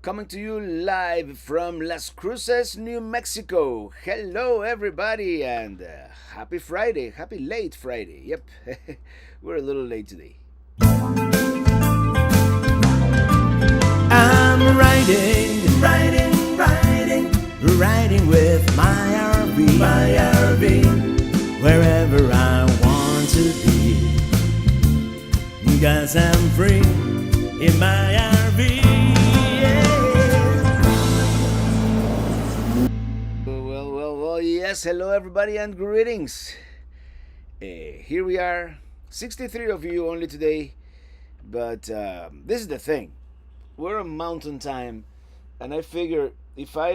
coming to you live from Las Cruces, New Mexico. Hello, everybody, and happy Friday. Happy late Friday. Yep, we're a little late today. I'm riding with my RV, wherever I want to be. 'Cause I'm free in my RV. Well, yes, hello, everybody, and greetings. Here we are, 63 of you only today, but this is the thing. We're on mountain time, and I figure if I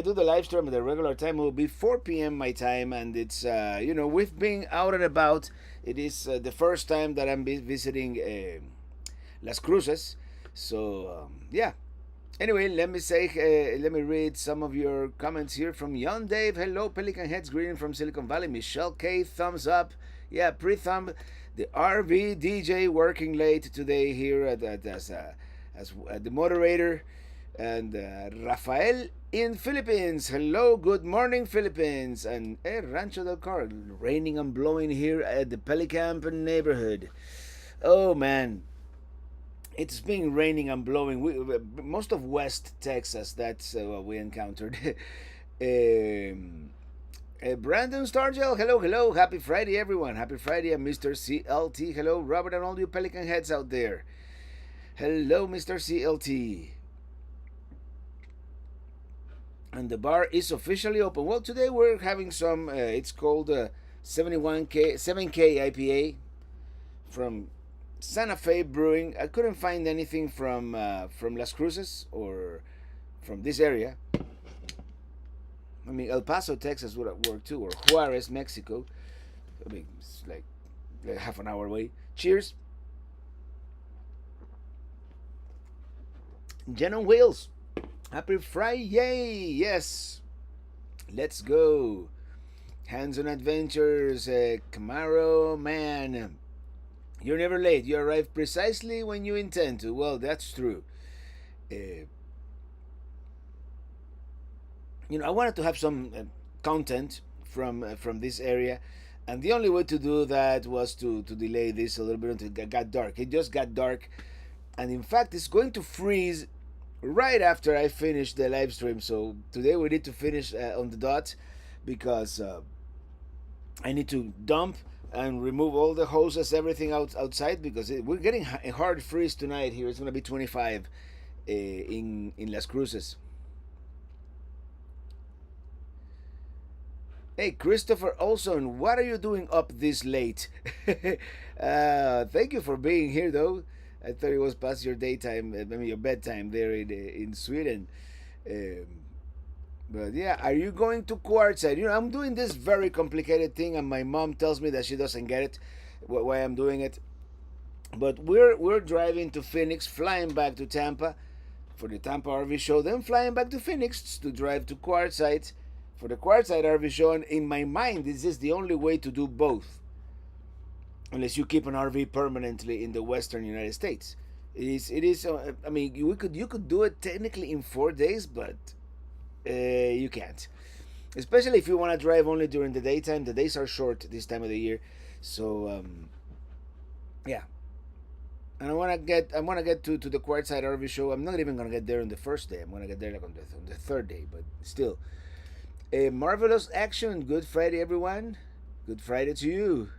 do the live stream at the regular time, it will be 4 p.m. my time, and it's we've been out and about. It is the first time that I'm visiting Las Cruces, so yeah. Anyway, let me read some of your comments here from Young Dave. Hello, Pelican Heads, greeting from Silicon Valley. Michelle K, thumbs up. Yeah, pre-thumb. The RV DJ working late today here as the moderator. And Rafael in Philippines. Hello, good morning, Philippines. And Rancho del Car, raining and blowing here at the Pelican neighborhood. Oh man, it's been raining and blowing. Most of West Texas, that's what we encountered. Brandon Stargell, hello. Happy Friday, everyone. Happy Friday. And Mr. CLT, hello. Robert and all you Pelican heads out there. Hello, Mr. CLT. And the bar is officially open. Well, today we're having some, it's called 7K IPA from Santa Fe Brewing. I couldn't find anything from Las Cruces or from this area. I mean, El Paso, Texas would work too, or Juarez, Mexico. I mean, it's like half an hour away. Cheers. Jen on Wheels. Happy Friday. Yes. Let's go. Hands on Adventures. Camaro, man. You're never late. You arrive precisely when you intend to. Well, that's true. I wanted to have some content from this area, and the only way to do that was to delay this a little bit until it got dark. It just got dark, and in fact, it's going to freeze right after I finish the live stream. So today we need to finish on the dot because I need to dump and remove all the hoses, everything outside, because we're getting a hard freeze tonight here. It's going to be 25 in Las Cruces. Hey, Christopher Olson, what are you doing up this late? Thank you for being here, though. I thought it was past your daytime, maybe your bedtime there in Sweden. But yeah, are you going to Quartzsite? I'm doing this very complicated thing, and my mom tells me that she doesn't get it, why I'm doing it. But we're driving to Phoenix, flying back to Tampa for the Tampa RV show, then flying back to Phoenix to drive to Quartzsite for the Quartzsite RV show. And in my mind, this is the only way to do both, unless you keep an RV permanently in the Western United States. It is. I mean, you could do it technically in 4 days, but you can't, especially if you want to drive only during the daytime. The days are short this time of the year, so yeah. And I want to get to the Quartzsite RV show. I'm not even gonna get there on the first day. I'm gonna get there like on the third day, but still. Marvelous action. Good Friday, everyone. Good Friday to you.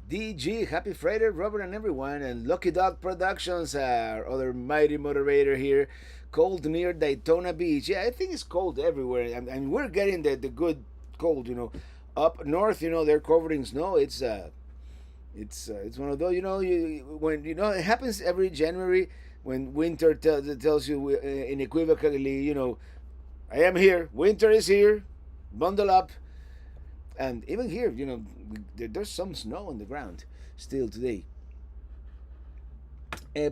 DG, happy Friday, Robert and everyone. And Lucky Dog Productions, our other mighty moderator here. Cold near Daytona Beach. Yeah, I think it's cold everywhere. And we're getting the good cold, Up north, they're covered in snow. It's one of those, when it happens every January when winter tells you unequivocally, I am here. Winter is here. Bundle up. And even here, there's some snow on the ground still today.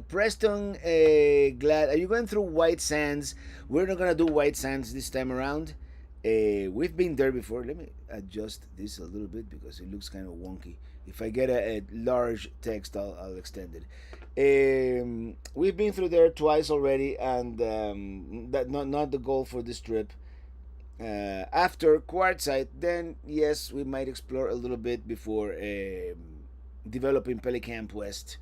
Preston, glad. Are you going through White Sands? We're not going to do White Sands this time around. We've been there before. Let me adjust this a little bit because it looks kind of wonky. If I get a large text, I'll extend it. We've been through there twice already, and that not the goal for this trip. After Quartzsite, then yes, we might explore a little bit before developing Pelicamp West.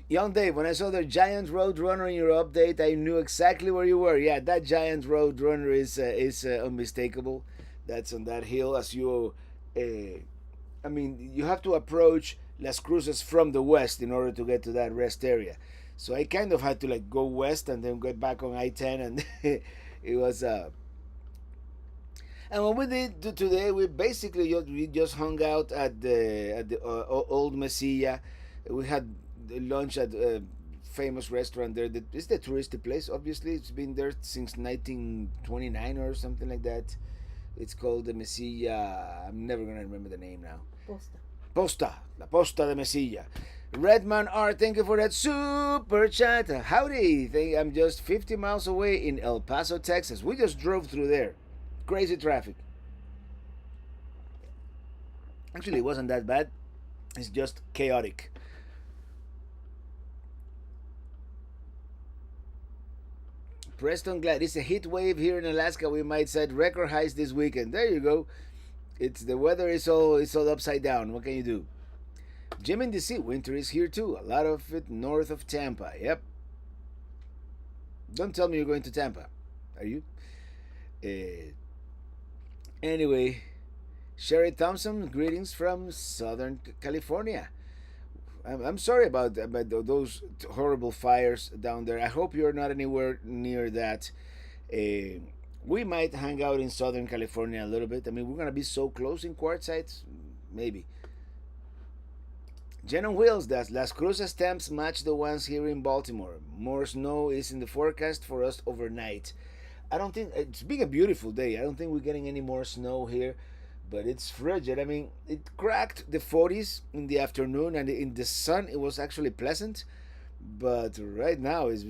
Young Dave, when I saw the giant roadrunner in your update, I knew exactly where you were. Yeah, that giant roadrunner is unmistakable. That's on that hill. As you, I mean, you have to approach Las Cruces from the west in order to get to that rest area. So I kind of had to like go west and then get back on I-10, and it was. And what we did today, we just hung out at the old Mesilla. We had lunch at a famous restaurant there. It's the touristy place. Obviously, it's been there since 1929 or something like that. It's called the Mesilla. I'm never gonna remember the name now. La Posta de Mesilla. Redman R, thank you for that super chat. Howdy, I'm just 50 miles away in El Paso, Texas. We just drove through there. Crazy traffic. Actually, it wasn't that bad. It's just chaotic. Preston Glad, it's a heat wave here in Alaska. We might set record highs this weekend. There you go. It's the weather is all upside down. What can you do? Jim in DC, winter is here too. A lot of it north of Tampa. Yep. Don't tell me you're going to Tampa. Are you? Anyway, Sherry Thompson, greetings from Southern California. I'm sorry about those horrible fires down there. I hope you're not anywhere near that. We might hang out in Southern California a little bit. I mean, we're going to be so close in Quartzsite. Maybe. Jen on Wheels, does Las Cruces temps match the ones here in Baltimore? More snow is in the forecast for us overnight. I don't think, it's been a beautiful day. I don't think we're getting any more snow here, but it's frigid. I mean, it cracked the 40s in the afternoon, and in the sun it was actually pleasant, but right now it's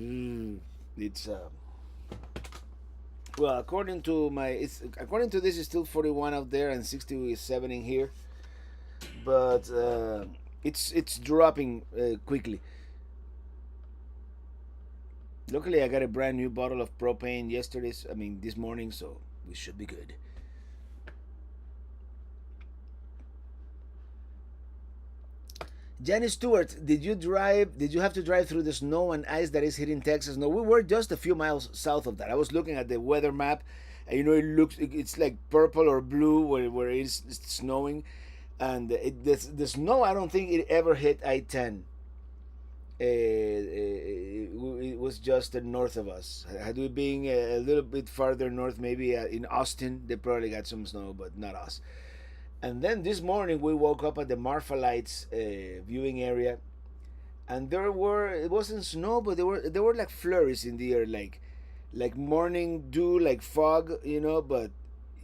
well, according to this, it's still 41 out there and 67 in here, but it's dropping quickly. Luckily, I got a brand new bottle of propane this morning, so we should be good. Janice Stewart, did you have to drive through the snow and ice that is hitting Texas? No, we were just a few miles south of that. I was looking at the weather map, and it's like purple or blue where it's snowing, and the snow, I don't think it ever hit I-10. It was just north of us. Had we been a little bit farther north, maybe in Austin, they probably got some snow, but not us. And then this morning we woke up at the Marfa Lights viewing area, and it wasn't snow, but there were like flurries in the air, like morning dew, like fog, but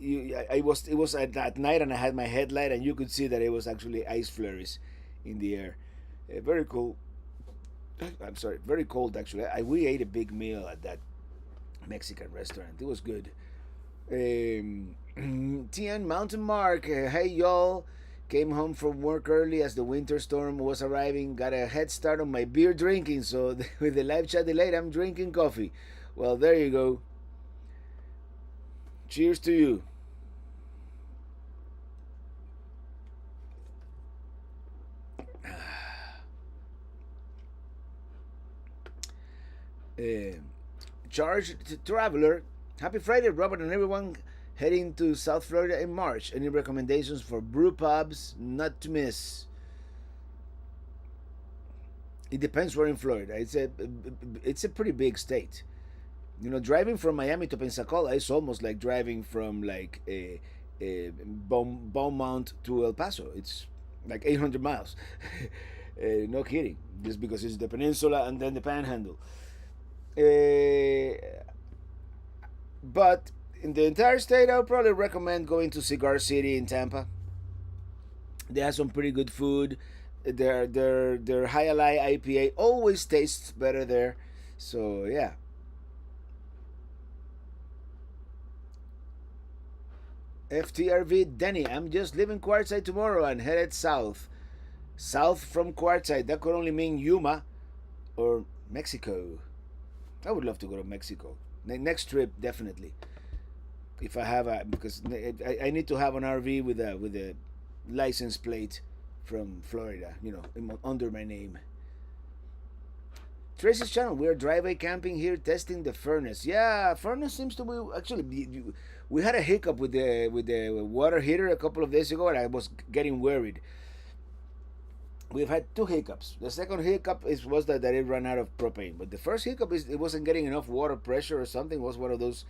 it was at night, and I had my headlight, and you could see that it was actually ice flurries in the air. Very cool. I'm sorry, very cold actually. We ate a big meal at that Mexican restaurant. It was good. Tian Mountain Mark, hey y'all. Came home from work early as the winter storm was arriving. Got a head start on my beer drinking, so with the live chat delayed, I'm drinking coffee. Well, there you go. Cheers to you. Charged Traveler, happy Friday, Robert and everyone heading to South Florida in March. Any recommendations for brew pubs not to miss? It depends where in Florida. It's a pretty big state. Driving from Miami to Pensacola is almost like driving from like a Beaumont to El Paso. It's like 800 miles. No kidding. Just because it's the peninsula and then the Panhandle. But in the entire state, I would probably recommend going to Cigar City in Tampa. They have some pretty good food. Their Hialeah IPA always tastes better there. So yeah. FTRV Denny, I'm just leaving Quartzsite tomorrow and headed south. South from Quartzsite. That could only mean Yuma or Mexico. I would love to go to Mexico. Next trip, definitely. If I have a, because I need to have an RV with a license plate from Florida, under my name. Tracy's channel. We are driveway camping here, testing the furnace. Yeah, furnace seems to be actually. We had a hiccup with the water heater a couple of days ago, and I was getting worried. We've had two hiccups. The second hiccup was that it ran out of propane, but the first hiccup is it wasn't getting enough water pressure or something. It was one of those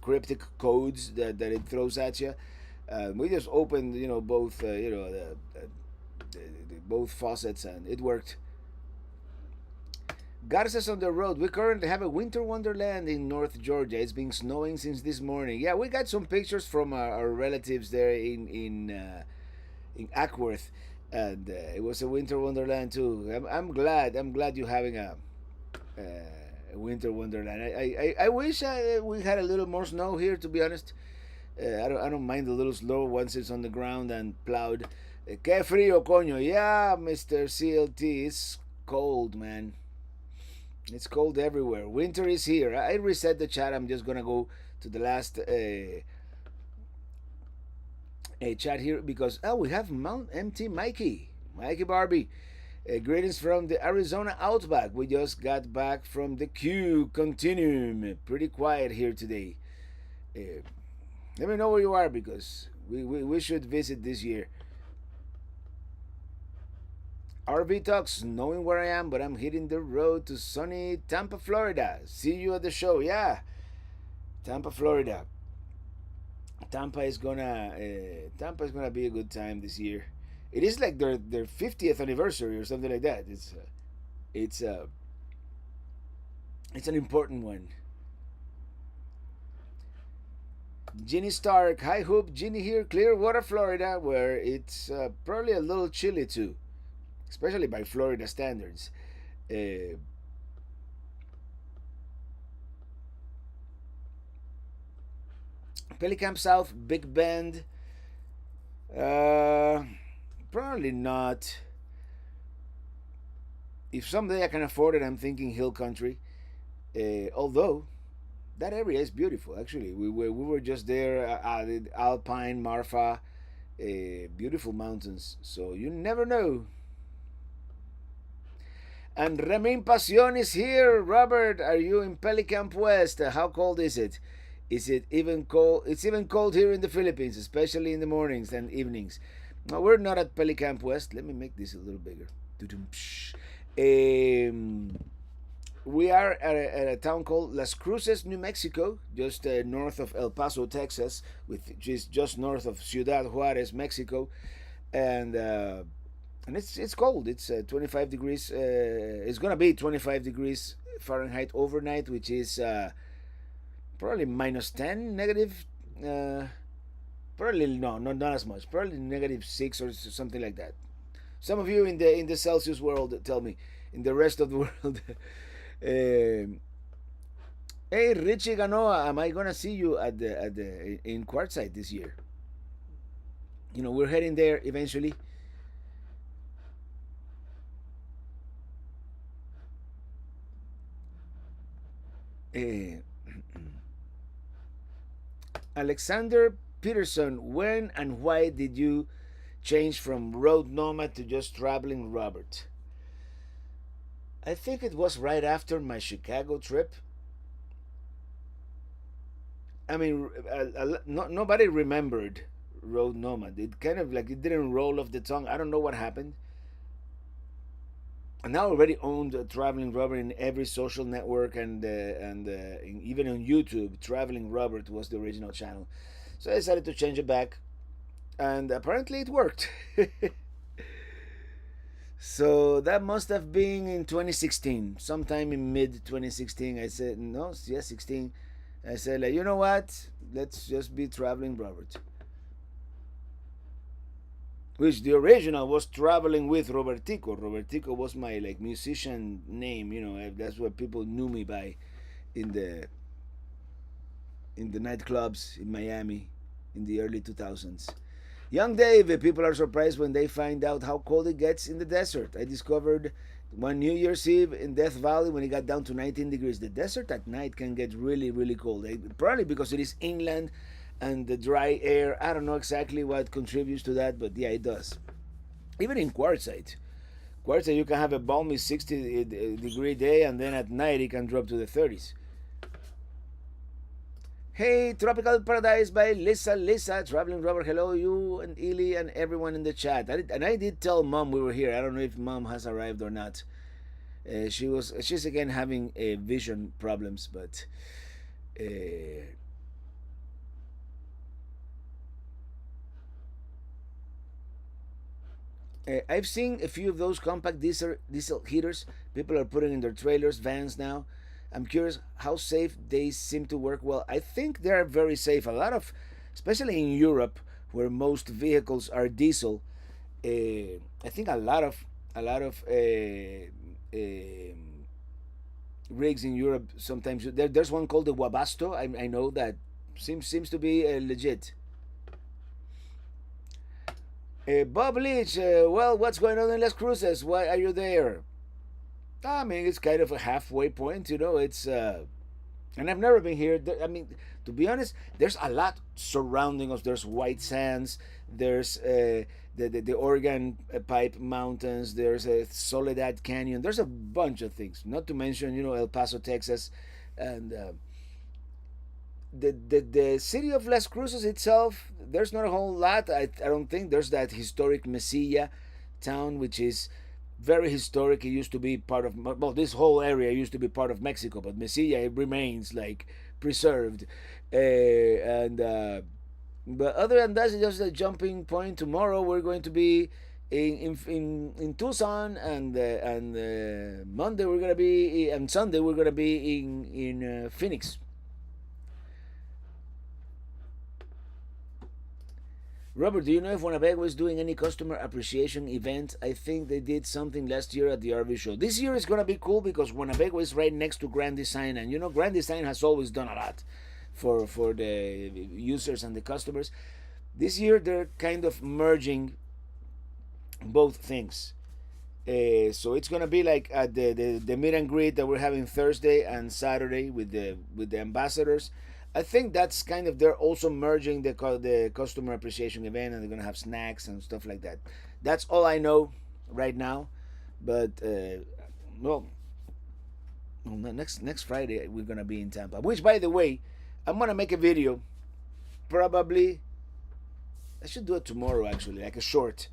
cryptic codes that it throws at you. We just opened, both, both faucets, and it worked. Garces on the road. We currently have a winter wonderland in North Georgia. It's been snowing since this morning. Yeah, we got some pictures from our relatives there in Ackworth, and it was a winter wonderland too. I'm glad you're having a winter wonderland. I wish we had a little more snow here, to be honest. I don't mind a little slow once it's on the ground and plowed. Que frío, coño. Yeah, Mr. CLT, it's cold, man. It's cold everywhere. Winter is here. I reset the chat. I'm just gonna go to the last chat here because we have Mount Empty Mikey Barbie. Greetings from the Arizona Outback. We just got back from the Q Continuum. Pretty quiet here today. Let me know where you are because we should visit this year. RV Talks, knowing where I am, but I'm hitting the road to sunny Tampa, Florida. See you at the show. Yeah, Tampa, Florida. Tampa is gonna be a good time this year. It is like their 50th anniversary or something like that. It's an important one. Ginny Stark, hi Hoop, Ginny here, Clearwater, Florida, where it's probably a little chilly too, especially by Florida standards. Pelicamp South, Big Bend. Probably not. If someday I can afford it, I'm thinking Hill Country. Although that area is beautiful. Actually, we were just there. Alpine, Marfa, beautiful mountains. So you never know. And Remain Pasión is here. Robert, are you in Pelicamp West? How cold is it? Is it even cold? It's even cold here in the Philippines, especially in the mornings and evenings. No, we're not at Pelicamp West. Let me make this a little bigger. We are at a town called Las Cruces, New Mexico, just north of El Paso, Texas, which is just north of Ciudad Juarez, Mexico, and it's cold. It's 25 degrees. It's gonna be 25 degrees Fahrenheit overnight, which is probably -10, negative. Probably no, not as much. Probably -6 or something like that. Some of you in the Celsius world tell me. In the rest of the world. Hey Richie Ganoa, am I gonna see you in Quartzsite this year? We're heading there eventually. Alexander Peterson, when and why did you change from road nomad to just traveling Robert? I think it was right after my Chicago trip. I mean, nobody remembered road nomad. It kind of like it didn't roll off the tongue. I don't know what happened. And I already owned Traveling Robert in every social network and even on YouTube. Traveling Robert was the original channel. So I decided to change it back. And apparently it worked. So that must have been in 2016. Sometime in mid 2016. I said, no, yeah, 16. I said, like, you know what? Let's just be Traveling Robert. Which the original was Traveling with Robertico. Robertico was my musician name, that's what people knew me by in the nightclubs in Miami. in the early 2000s. Young Dave, people are surprised when they find out how cold it gets in the desert. I discovered one New Year's Eve in Death Valley when it got down to 19 degrees. The desert at night can get really, really cold. Probably because it is inland and the dry air. I don't know exactly what contributes to that, but yeah, it does. Even in Quartzsite. Quartzsite, you can have a balmy 60 degree day, and then at night it can drop to the 30s. Hey, Tropical Paradise by Lisa, Traveling Robert, hello, you and Ely and everyone in the chat. I did tell Mom we were here. I don't know if Mom has arrived or not. She's again having vision problems, but I've seen a few of those compact diesel heaters people are putting in their trailers, vans now. I'm curious how safe they seem to work. Well, I think they're very safe. A lot of, especially in Europe, where most vehicles are diesel, I think a lot of rigs in Europe sometimes. There's one called the Wabasto. I know that seems to be legit. Bob Leach, well, what's going on in Las Cruces? Why are you there? I mean, it's kind of a halfway point, you know. It's and I've never been here. I mean, to be honest, there's a lot surrounding us. There's White Sands. There's the Oregon Pipe Mountains. There's a Soledad Canyon. There's a bunch of things. Not to mention, you know, El Paso, Texas, and the city of Las Cruces itself. There's not a whole lot. I don't think there's that historic Mesilla town, which is very historic. It used to be part of, well, this whole area used to be part of Mexico, but Mesilla, it remains like preserved. But other than that, it's just a jumping point. Tomorrow we're going to be in Tucson, and Monday we're gonna be, and Sunday we're gonna be in Phoenix. Robert, do you know if Winnebago is doing any customer appreciation event? I think they did something last year at the RV show. This year is going to be cool because Winnebago is right next to Grand Design. And you know, Grand Design has always done a lot for the users and the customers. This year, they're kind of merging both things. So it's going to be like at the meet and greet that we're having Thursday and Saturday with the ambassadors. I think that's kind of, they're also merging the customer appreciation event, and they're gonna have snacks and stuff like that. That's all I know right now. But next Friday we're gonna be in Tampa. Which, by the way, I'm gonna make a video. Probably, I should do it tomorrow actually, like a short.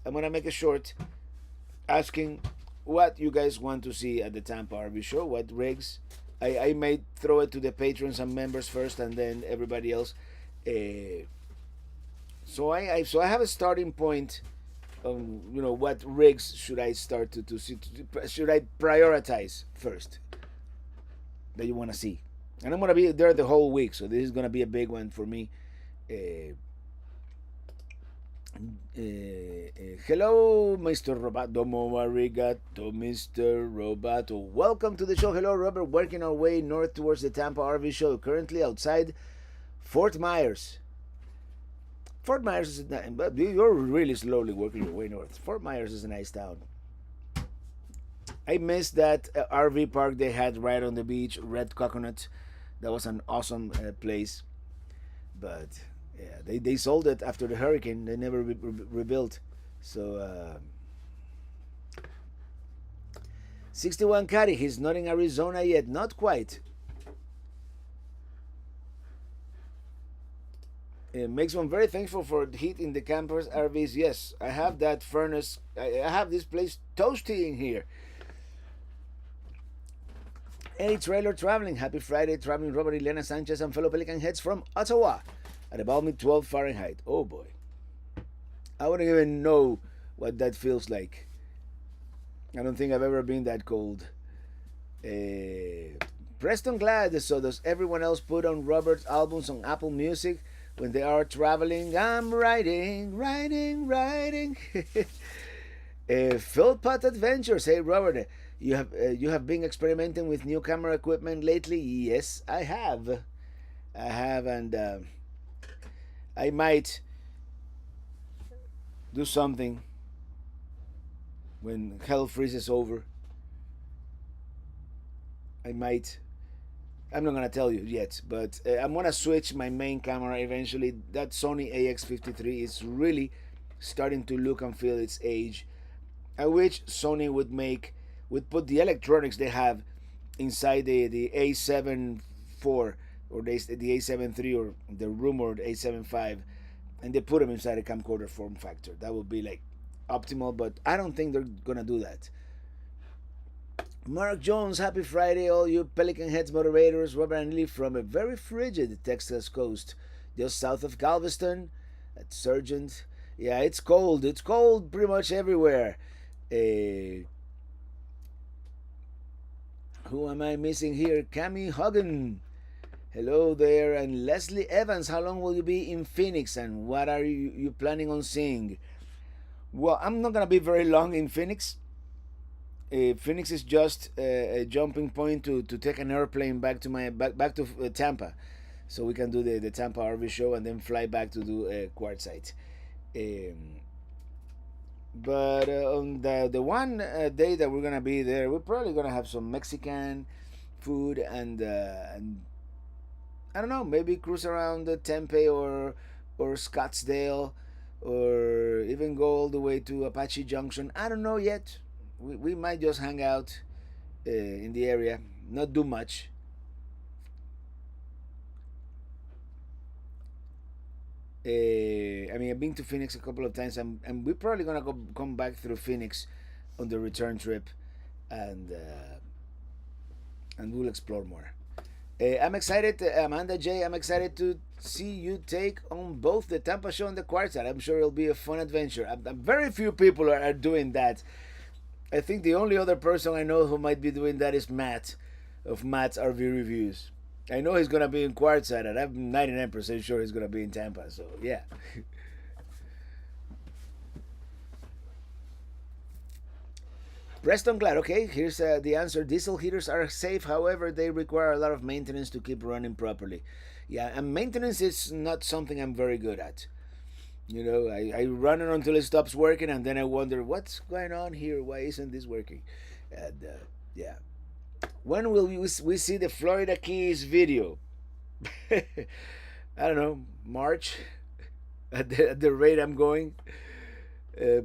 I'm gonna make a short asking what you guys want to see at the Tampa RV show, what rigs. I may throw it to the patrons and members first, and then everybody else. So I have a starting point. You know, what rigs should I start to see? Should I prioritize first that you want to see? And I'm gonna be there the whole week, so this is gonna be a big one for me. Hello, Mr. Robato. Domo arigato, Mr. Robato. Welcome to the show. Hello, Robert. Working our way north towards the Tampa RV show. Currently outside Fort Myers. Fort Myers is nice, but you're really slowly working your way north. Fort Myers is a nice town. I missed that RV park they had right on the beach, Red Coconut. That was an awesome place, but yeah, they sold it after the hurricane. They never rebuilt. So 61 Caddy, he's not in Arizona yet. Not quite. It makes one very thankful for heat in the campers RVs. Yes, I have that furnace. I have this place toasty in here. Hey, Trailer Traveling. Happy Friday, Traveling Robert, Elena Sanchez, and fellow Pelican heads from Ottawa. At about 12 Fahrenheit. Oh boy. I wouldn't even know what that feels like. I don't think I've ever been that cold. Preston Glad. So does everyone else put on Robert's albums on Apple Music when they are traveling? I'm writing. Philpott Adventures. Hey Robert, you have been experimenting with new camera equipment lately? Yes, I have. And I might do something when hell freezes over. I might. I'm not gonna tell you yet, but I'm gonna switch my main camera eventually. That Sony AX53 is really starting to look and feel its age. I wish Sony would put the electronics they have inside the A7 IV or the A7 III or the rumored A7 V, and they put them inside a camcorder form factor. That would be like optimal, but I don't think they're gonna do that. Mark Jones, happy Friday, all you Pelican Heads moderators. Robert and Lee from a very frigid Texas coast, just south of Galveston, at Sargent. Yeah, it's cold. It's cold pretty much everywhere. Who am I missing here? Cami Hogan. Hello there. And Leslie Evans, how long will you be in Phoenix and what are you planning on seeing? Well, I'm not going to be very long in Phoenix. Phoenix is just a jumping point to take an airplane back to Tampa, so we can do the Tampa RV show and then fly back to do Quartzsite. But on the one day that we're gonna be there, we're probably gonna have some Mexican food and I don't know, maybe cruise around Tempe or Scottsdale, or even go all the way to Apache Junction. I don't know yet. We might just hang out in the area, not do much. I mean, I've been to Phoenix a couple of times, and we're probably gonna come back through Phoenix on the return trip, and we'll explore more. I'm excited, Amanda J. I'm excited to see you take on both the Tampa show and the Quartzsite. I'm sure it'll be a fun adventure. Very few people are doing that. I think the only other person I know who might be doing that is Matt, of Matt's RV Reviews. I know he's going to be in Quartzsite, and I'm 99% sure he's going to be in Tampa, so yeah. Preston Glad, okay, here's the answer. Diesel heaters are safe, however, they require a lot of maintenance to keep running properly. Yeah, and maintenance is not something I'm very good at. You know, I run it until it stops working, and then I wonder, what's going on here? Why isn't this working? And yeah. When will we see the Florida Keys video? I don't know, March? At the rate I'm going?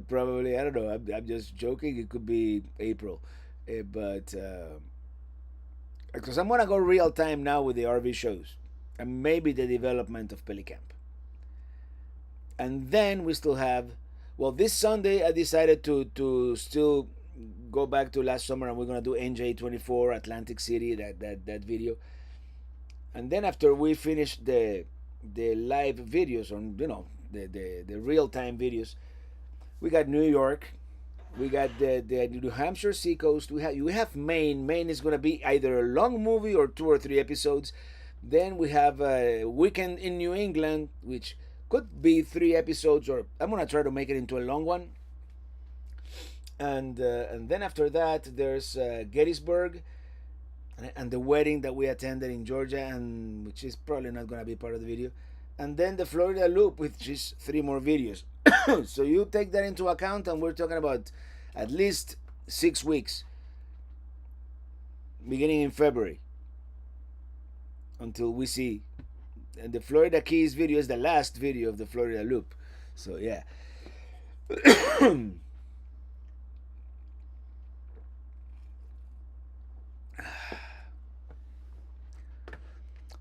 Probably, I don't know. I'm just joking. It could be April. But because I'm going to go real time now with the RV shows. And maybe the development of Pelicamp. And then we still have, well, this Sunday I decided to still go back to last summer, and we're gonna do NJ24 Atlantic City, that video. And then after we finish the live videos, or you know, the real time videos, we got New York, we got the New Hampshire Seacoast, we have Maine. Maine is gonna be either a long movie or 2 or 3 episodes. Then we have a weekend in New England, which could be 3 episodes, or I'm gonna try to make it into a long one. And then after that, there's Gettysburg, and the wedding that we attended in Georgia, and which is probably not gonna be part of the video. And then the Florida Loop, which is 3 more videos. So you take that into account, and we're talking about at least 6 weeks, beginning in February, until we see. And the Florida Keys video is the last video of the Florida Loop. So yeah.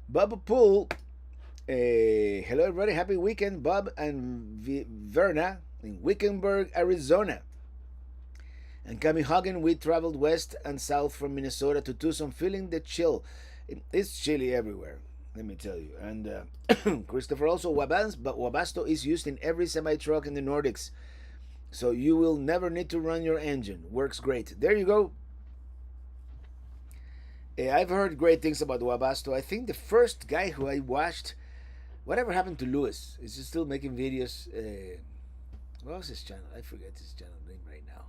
Bob Poole. Hello everybody. Happy weekend, Bob and Verna in Wickenburg, Arizona. And Cami Hagen, we traveled west and south from Minnesota to Tucson, feeling the chill. It's chilly everywhere, let me tell you. And Christopher also, Wabasto is used in every semi-truck in the Nordics, so you will never need to run your engine. Works great. There you go. I've heard great things about Wabasto. I think the first guy who I watched, whatever happened to Lewis? Is he still making videos? What was his channel? I forget his channel name right now.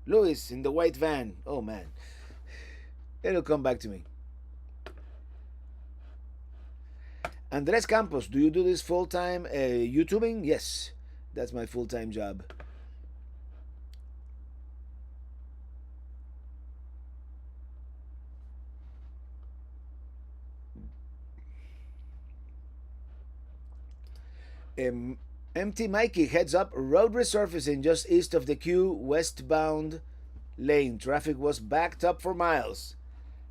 Lewis in the white van. Oh man, it'll come back to me. Andres Campos, do you do this full-time YouTubing? Yes, that's my full-time job. MT Mikey, heads up, road resurfacing just east of the Q westbound lane. Traffic was backed up for miles.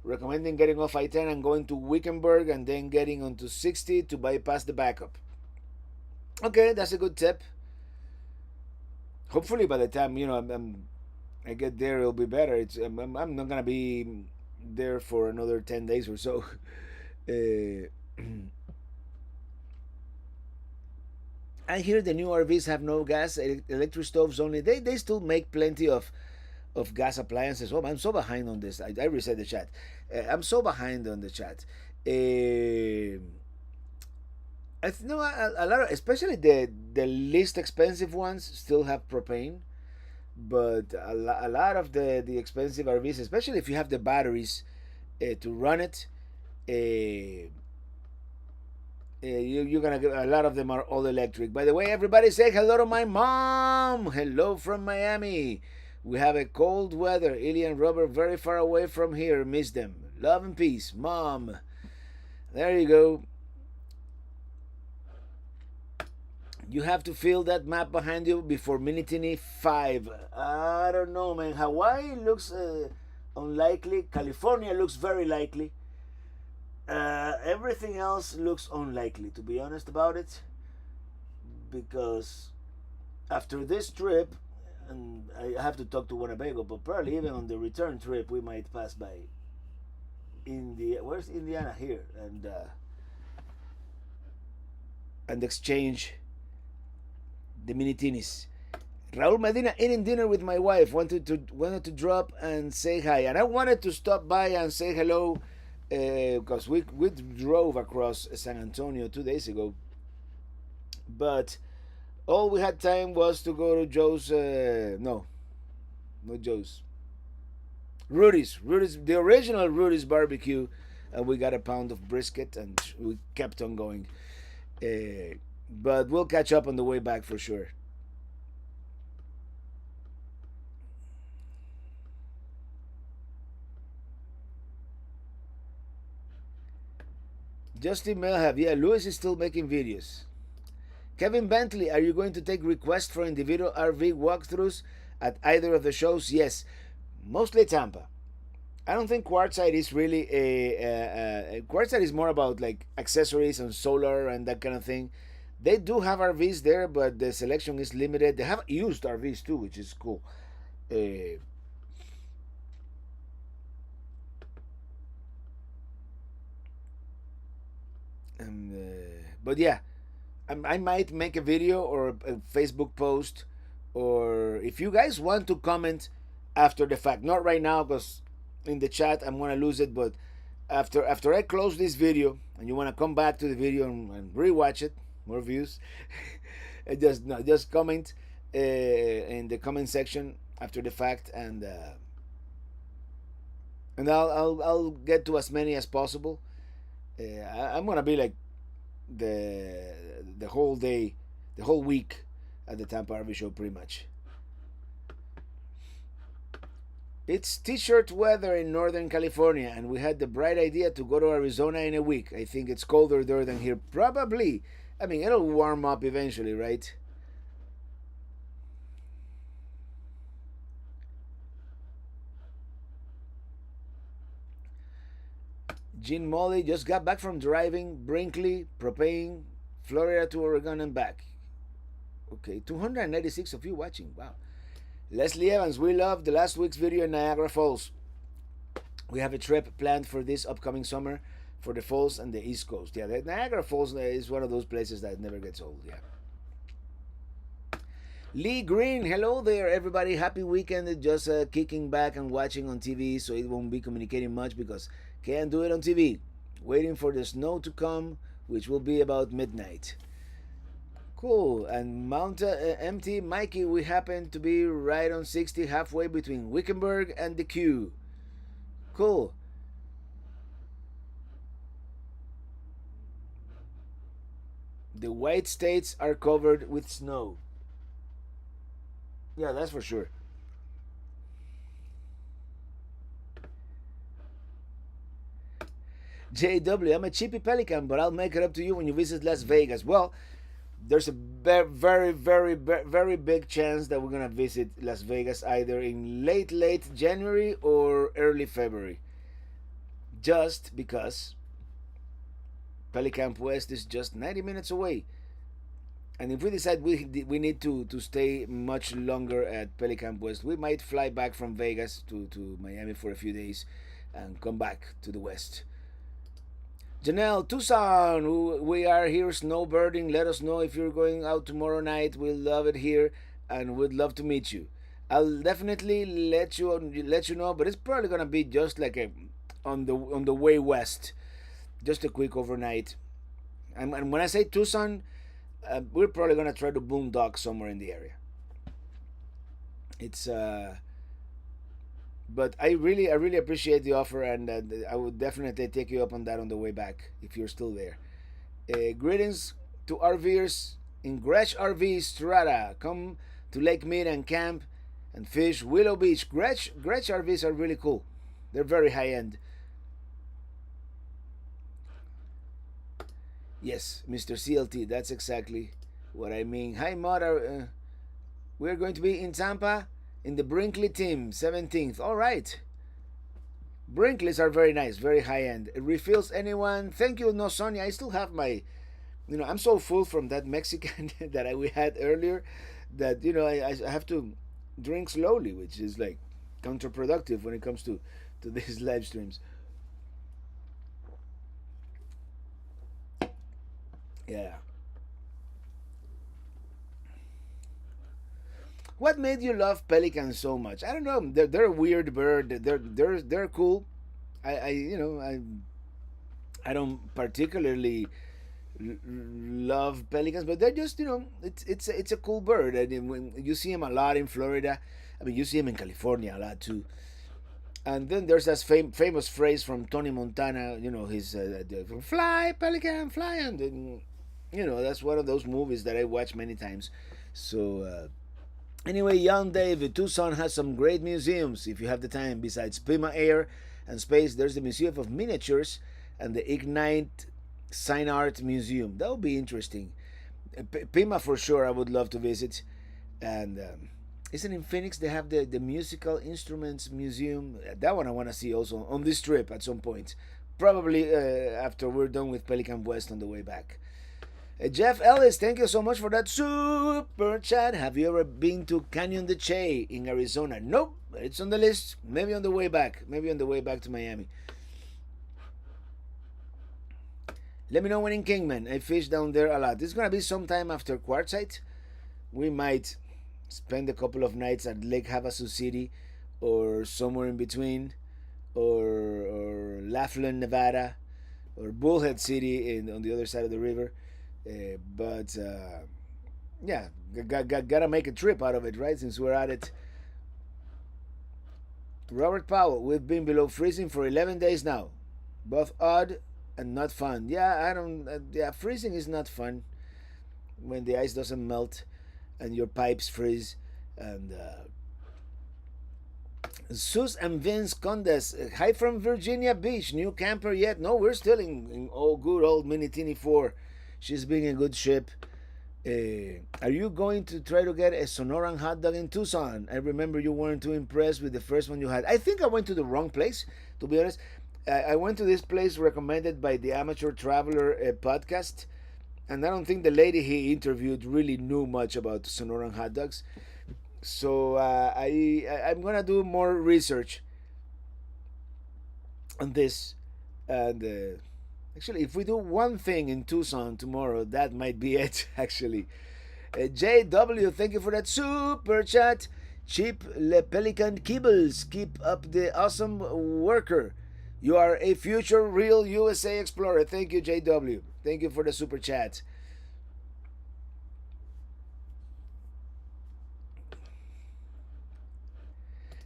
Recommending getting off I-10 and going to Wickenburg and then getting onto 60 to bypass the backup. Okay, that's a good tip. Hopefully by the time, I get there, it'll be better. I'm not gonna be there for another 10 days or so. I hear the new RVs have no gas, electric stoves only. They still make plenty of gas appliances. Oh, I'm so behind on this. I reset the chat. I'm so behind on the chat. I know a lot of, especially the least expensive ones, still have propane, but a lot of the expensive RVs, especially if you have the batteries to run it, you're gonna get a lot of them are all electric. By the way, everybody say hello to my mom. Hello from Miami. We have a cold weather. Ilya and Robert very far away from here. Miss them. Love and peace, Mom. There you go. You have to fill that map behind you before Minitini 5. I don't know, man. Hawaii looks unlikely. California looks very likely. Everything else looks unlikely, to be honest about it, because after this trip, and I have to talk to Winnebago, but probably even on the return trip we might pass by where's Indiana here, and exchange the Minitinis. Raul Medina, eating dinner with my wife, wanted to drop and say hi, and I wanted to stop by and say hello because we drove across San Antonio 2 days ago, but all we had time was to go to Joe's, no, not Joe's, Rudy's, the original Rudy's barbecue, and we got a pound of brisket, and we kept on going. But we'll catch up on the way back for sure. Justin Melhab, yeah, Lewis is still making videos. Kevin Bentley, are you going to take requests for individual RV walkthroughs at either of the shows? Yes, mostly Tampa. I don't think Quartzsite is really Quartzsite is more about like accessories and solar and that kind of thing. They do have RVs there, but the selection is limited. They have used RVs too, which is cool. But yeah, I might make a video or a Facebook post, or if you guys want to comment after the fact, not right now because in the chat I'm gonna lose it, but after I close this video and you want to come back to the video and rewatch it, more views, just comment in the comment section after the fact, and I'll get to as many as possible. I'm gonna be like the whole day, the whole week at the Tampa RV show pretty much. It's t-shirt weather in Northern California, and we had the bright idea to go to Arizona in a week. I think it's colder there than here. Probably. I mean, it'll warm up eventually, right? Jean Molly just got back from driving Brinkley, Propane, Florida to Oregon and back. Okay, 296 of you watching. Wow. Leslie Evans, we loved the last week's video in Niagara Falls. We have a trip planned for this upcoming summer for the falls and the East Coast. Yeah, the Niagara Falls is one of those places that never gets old. Yeah. Lee Green, hello there, everybody. Happy weekend. Just kicking back and watching on TV, so it won't be communicating much because can't do it on TV. Waiting for the snow to come, which will be about midnight. Cool. And Mount MT Mikey, we happen to be right on 60, halfway between Wickenburg and the Q. Cool. The white states are covered with snow. Yeah, that's for sure. JW, I'm a cheapy pelican, but I'll make it up to you when you visit Las Vegas. Well, there's a very big chance that we're gonna visit Las Vegas either in late January or early February. Just because Pelican West is just 90 minutes away. And if we decide we need to stay much longer at Pelican West, we might fly back from Vegas to Miami for a few days and come back to the West. Janelle, Tucson, we are here snowbirding. Let us know if you're going out tomorrow night. We'll love it here and we'd love to meet you. I'll definitely let you know, but it's probably gonna be just like a on the way west, just a quick overnight. And when I say Tucson, we're probably gonna try to boondock somewhere in the area. It's but I really appreciate the offer, and I would definitely take you up on that on the way back if you're still there. Greetings to RVers in Gretsch RV Strata. Come to Lake Mead and camp and fish Willow Beach. Gretsch RVs are really cool. They're very high end. Yes, Mr. CLT, that's exactly what I mean. Hi, Mother. We're going to be in Tampa in the Brinkley team, 17th. All right. Brinkleys are very nice, very high end. Refills anyone? Thank you, no, Sonia. I still have my, I'm so full from that Mexican that we had earlier that, I have to drink slowly, which is like counterproductive when it comes to these live streams. Yeah. What made you love pelicans so much? I don't know. They're a weird bird. They're cool. I don't particularly love pelicans, but they're just it's a cool bird. And when you see them a lot in Florida, I mean you see them in California a lot too. And then there's that famous phrase from Tony Montana. His "Fly, pelican, fly," and that's one of those movies that I watch many times. So. Anyway, young David, Tucson has some great museums if you have the time. Besides Pima Air and Space, there's the Museum of Miniatures and the Ignite Sign Art Museum. That would be interesting. Pima for sure I would love to visit. And isn't in Phoenix they have the Musical Instruments Museum? That one I want to see also on this trip at some point. Probably after we're done with Pelican West on the way back. Jeff Ellis, thank you so much for that super chat. Have you ever been to Canyon de Che in Arizona? Nope, it's on the list. Maybe on the way back. Maybe on the way back to Miami. Let me know when in Kingman. I fish down there a lot. It's going to be sometime after Quartzsite. We might spend a couple of nights at Lake Havasu City or somewhere in between, or Laughlin, Nevada, or Bullhead City on the other side of the river. But yeah, gotta make a trip out of it, right? Since we're at it. Robert Powell, we've been below freezing for 11 days now. Both odd and not fun. Yeah, I don't. Yeah, freezing is not fun when the ice doesn't melt and your pipes freeze. And Sus and Vince Condes, hi from Virginia Beach. New camper yet? No, we're still in good old Minitini 4. She's being a good ship. Are you going to try to get a Sonoran hot dog in Tucson? I remember you weren't too impressed with the first one you had. I think I went to the wrong place, to be honest. I went to this place recommended by the Amateur Traveler podcast, and I don't think the lady he interviewed really knew much about Sonoran hot dogs. So I'm going to do more research on this. And actually, if we do one thing in Tucson tomorrow, that might be it, actually. JW, thank you for that super chat. Cheap Le Pelican Kibbles, keep up the awesome worker. You are a future real USA explorer. Thank you, JW. Thank you for the super chat.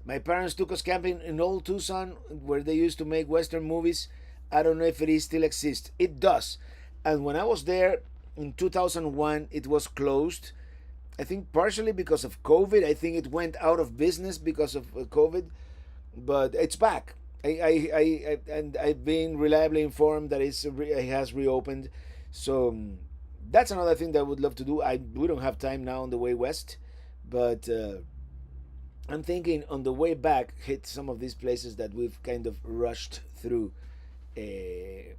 My parents took us camping in old Tucson, where they used to make Western movies. I don't know if it still exists. It does. And when I was there, in 2001 it was closed. I think partially because of COVID. I think it went out of business because of COVID, but it's back. And I've been reliably informed that it has reopened. So that's another thing that I would love to do. We don't have time now on the way west, but I'm thinking on the way back hit some of these places that we've kind of rushed through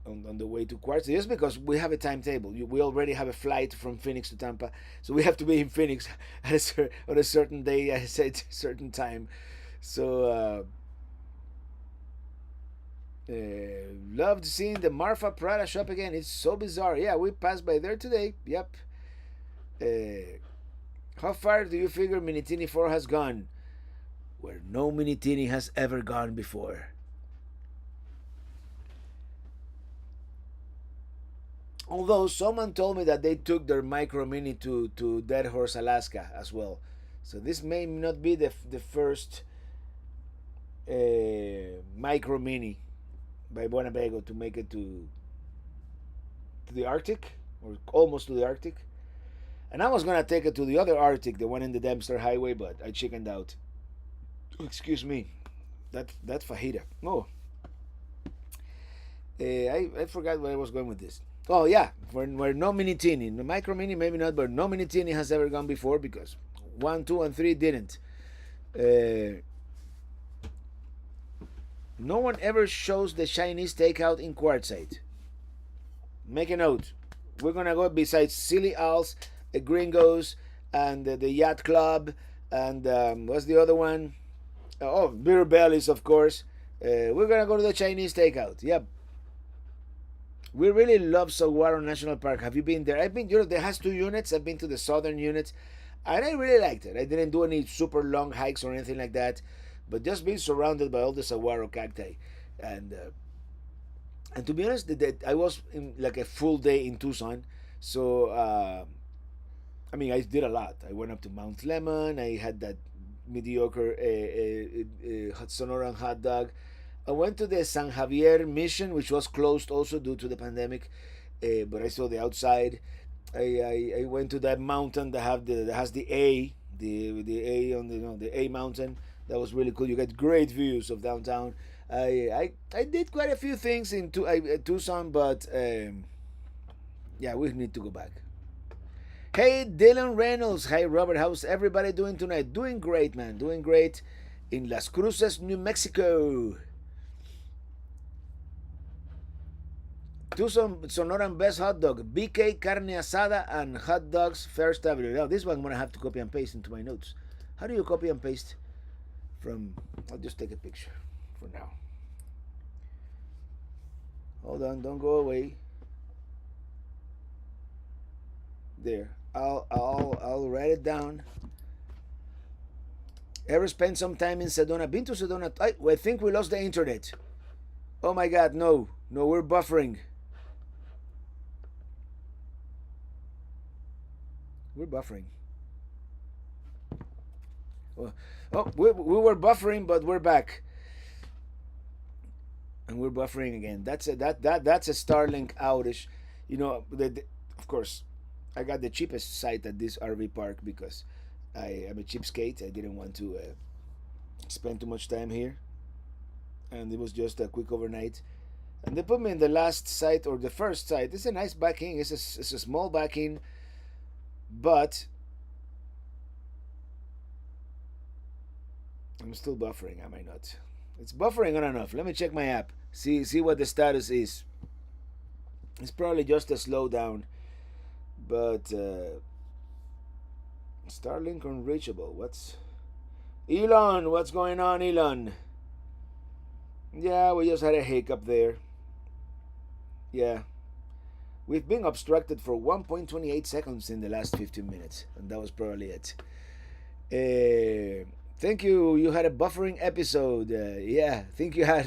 on the way to Quartz, just because we have a timetable. We already have a flight from Phoenix to Tampa, so we have to be in Phoenix at on a certain day, I said certain time. So loved seeing the Marfa Prada shop again. It's so bizarre. Yeah, we passed by there today. Yep. How far do you figure Minitini 4 has gone? Where no Minitini has ever gone before. Although someone told me that they took their Micro Mini to Dead Horse, Alaska as well. So this may not be the first Micro Mini by Winnebago to make it to the Arctic, or almost to the Arctic. And I was going to take it to the other Arctic, the one in the Dempster Highway, but I chickened out. Excuse me. That's fajita. No. I forgot where I was going with this. Oh yeah, where no Minitini, the Micro Mini maybe not, but no Minitini has ever gone before, because 1, 2, and 3 didn't. No one ever shows the Chinese takeout in Quartzsite. Make a note. We're gonna go, besides Silly Owls, Gringos, and the Yacht Club, and what's the other one? Oh, Beer Bellies, of course. We're gonna go to the Chinese takeout. Yep. We really love Saguaro National Park. Have you been there? I've been. There has 2 units. I've been to the southern units, and I really liked it. I didn't do any super long hikes or anything like that, but just being surrounded by all the saguaro cacti, and to be honest, I was in like a full day in Tucson, so I mean, I did a lot. I went up to Mount Lemmon. I had that mediocre Sonoran hot dog. I went to the San Javier Mission, which was closed also due to the pandemic, but I saw the outside. I went to that mountain that has the A on the A mountain. That was really cool. You get great views of downtown. I did quite a few things in Tucson, but yeah, we need to go back. Hey, Dylan Reynolds. Hi, Robert. How's everybody doing tonight? Doing great, man. Doing great in Las Cruces, New Mexico. Tucson Sonoran best hot dog, BK carne asada and hot dogs First Avenue. Now this one I'm gonna have to copy and paste into my notes. How do you copy and paste from? I'll just take a picture for now. Hold on, don't go away. There, I'll write it down. Ever spent some time in Sedona? Been to Sedona? I think we lost the internet. Oh my God, no, we're buffering. We're buffering. Oh, we were buffering, but we're back, and we're buffering again. That's a Starlink outage. You know, of course, I got the cheapest site at this RV park because I am a cheapskate. I didn't want to spend too much time here, and it was just a quick overnight. And they put me in the last site, or the first site. It's a nice backing. It's a small backing, but I'm still buffering, am I not? It's buffering on and off. Let me check my app. See what the status is. It's probably just a slowdown, but Starlink unreachable. What's Elon? What's going on, Elon? Yeah, we just had a hiccup there. Yeah. We've been obstructed for 1.28 seconds in the last 15 minutes, and that was probably it. Thank you. You had a buffering episode. Yeah, think you had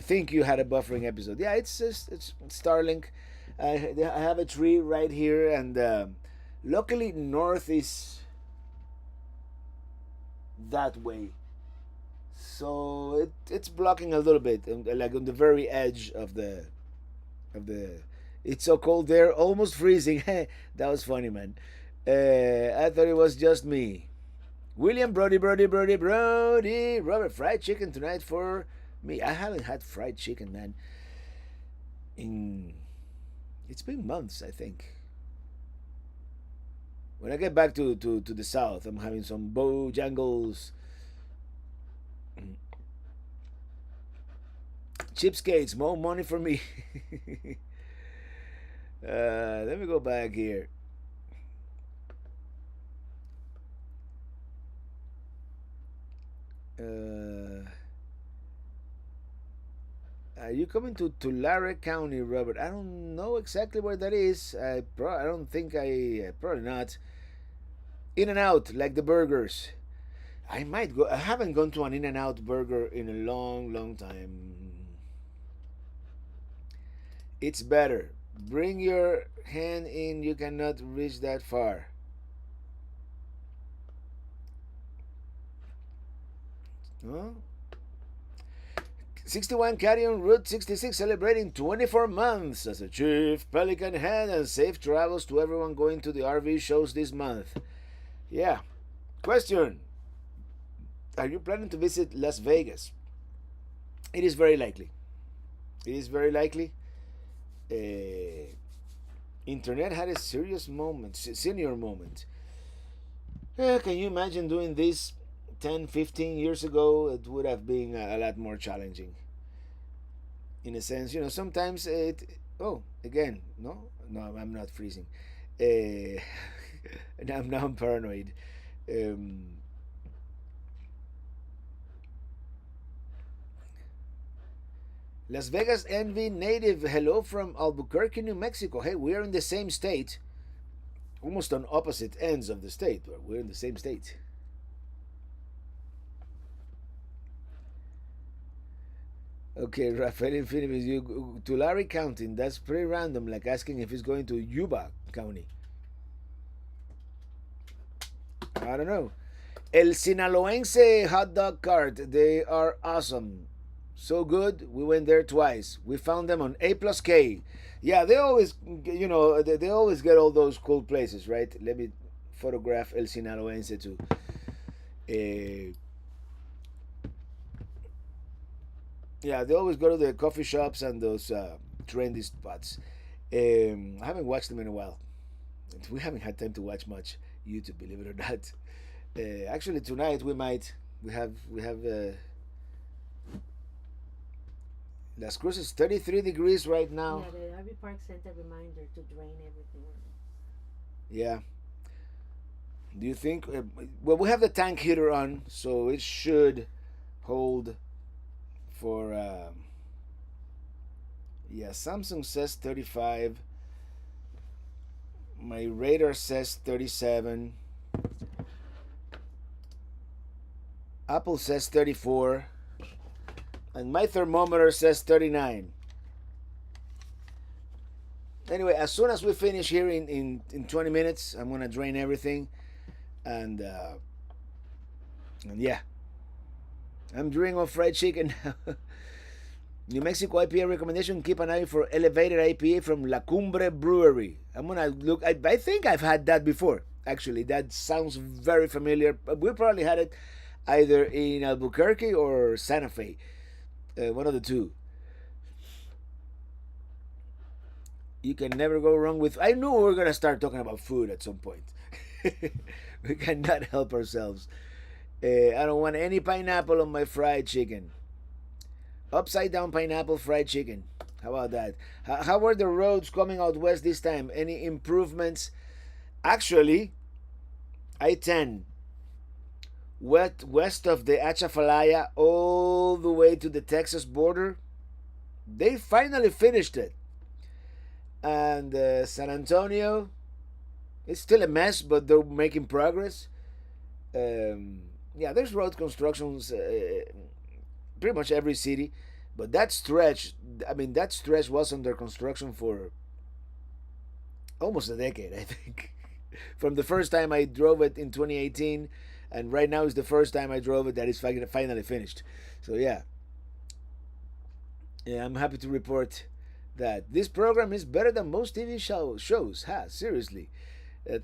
a buffering episode. Yeah, it's Starlink. I have a tree right here, and luckily north is that way, so it's blocking a little bit, like on the very edge of the It's so cold there, almost freezing. That was funny, man. I thought it was just me. William, Brody, Robert, fried chicken tonight for me. I haven't had fried chicken, man. It's been months, I think. When I get back to the south, I'm having some Bojangles cheapskates, more money for me. Let me go back here. Are you coming to Tulare County, Robert? I don't know exactly where that is. I don't think probably not. In and Out, like the burgers. I might go. I haven't gone to an In and Out burger in a long, long time. It's better. Bring your hand in. You cannot reach that far. Huh? 61 carry on Route 66 celebrating 24 months as a chief pelican head, and safe travels to everyone going to the RV shows this month. Yeah. Question: are you planning to visit Las Vegas? It is very likely. It is very likely. Internet had a serious moment, senior moment. Can you imagine doing this 10, 15 years ago? It would have been a lot more challenging. In a sense, sometimes it. Oh, again, no, I'm not freezing. Now I'm paranoid. Las Vegas Envy Native, hello from Albuquerque, New Mexico. Hey, we are in the same state, almost on opposite ends of the state, but we're in the same state. Okay, Rafael Infinibus, you Tulare County. That's pretty random, like asking if he's going to Yuba County. I don't know. El Sinaloense hot dog cart. They are awesome. So good. We went there twice. We found them on A+K. Yeah, they always, they always get all those cool places, right? Let me photograph El Sinaloense too. Yeah, they always go to the coffee shops and those trendy spots. I haven't watched them in a while. We haven't had time to watch much YouTube, believe it or not. Actually, tonight we have Las Cruces 33 degrees right now. Yeah, the RV Park sent a reminder to drain everything. Yeah. Do you think? Well, we have the tank heater on, so it should hold for. Yeah, Samsung says 35. My radar says 37. Apple says 34. And my thermometer says 39. Anyway, as soon as we finish here in 20 minutes, I'm going to drain everything. And yeah. I'm drinking on fried chicken now. New Mexico IPA recommendation, keep an eye for elevated IPA from La Cumbre Brewery. I'm going to look. I think I've had that before. Actually, that sounds very familiar. We probably had it either in Albuquerque or Santa Fe. One of the two. You can never go wrong with. I knew we were going to start talking about food at some point. We cannot help ourselves. I don't want any pineapple on my fried chicken. Upside down pineapple fried chicken. How about that? How were the roads coming out west this time? Any improvements? Actually, I-10 west of the Atchafalaya all the way to the Texas border, they finally finished it. And San Antonio, it's still a mess, but they're making progress. Yeah, there's road constructions pretty much every city, but that stretch was under construction for almost a decade, I think. From the first time I drove it in 2018, and right now is the first time I drove it that is finally finished. So yeah, I'm happy to report that this program is better than most TV shows. Ha, seriously.